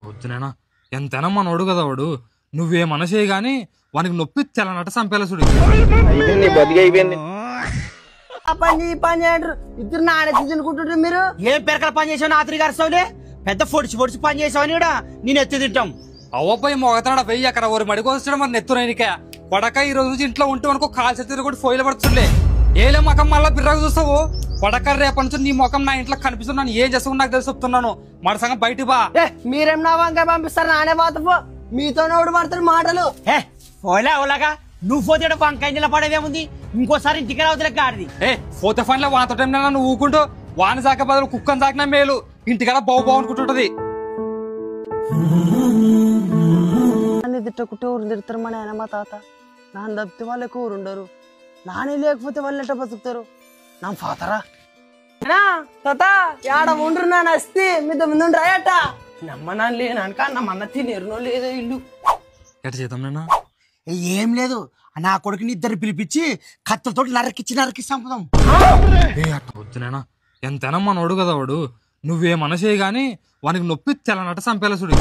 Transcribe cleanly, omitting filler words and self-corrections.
వద్దునేనా ఎంతైనా మనోడు కదా వాడు. నువ్వే మనసే గాని వానికి నొప్పి తెల్లనట సంపేలసుడు. పని పని అంటారు ఇద్దరు నానేసి తినుకుంటుంటారు. మీరు ఏం పెరకల పని చేసావు ఆత్రి గారు సౌలే పెద్ద పొడిచి పని చేసావని కూడా నేను ఎత్తి తింటాం. అవ్వపోయి మొగతాడ వెయ్యి అక్కడ ఓరి మడికి వస్తాడు మరి నెత్తునైనిక కొడక ఈ రోజు నుంచి ఇంట్లో ఉంటే అనుకో కాలు చేతి కూడా ఫోయిలు పడుతుండే. ఏలే ముఖం మళ్ళా బిర్రగా చూస్తావు కొడక రేపటి నుంచి నీ ముఖం నా ఇంట్లో కనిపిస్తున్నాను. ఏం చేస్తావు నాకు తెలిసి చెప్తున్నాను. మడసంగా బయట బా. మీరేం నా వంకాయ పంపిస్తారు నానే పోతా మీతో నోడు పడతాడు మాటలు. పోలే ఓలాగా నువ్వు పోతే వంకాయ నిలబడేదేముంది. ఇంకోసారి ఇంటికి రావద్దులే గాడిది. పోతే ఫన్లో వానతో టైం నువ్వు ఊకుంటూ వాన సాక బదులు కుక్కని సాకినా మేలు. ఇంటికన్నా బాగుంటుంటది. తిట్టకుంటే ఊరు తిడతారు మా నాయన మా తాత. నాన్న తప్పితే వాళ్ళకి ఊరు ఉండరు. నానే లేకపోతే వాళ్ళు ఎట్ట బతుకుతారు. నా ఫాతరా తాత ఏడ ఉండ్రు నా నస్తి మీతో ముందు రాయట నమ్మనా లేనక నమ్మన్న తినేరునో లేదో ఇల్లు ఎట చేద్దాం నేనా. ఏం లేదు నా కొడుకుని ఇద్దరు పిలిపించి కత్తులతో నరకి చంపుదాం. వద్దునేనా ఎంతైనా మనోడు కదా వాడు. నువ్వే మనసే గాని వానికి నొప్పి తెల్లనట సంపేలసుడు.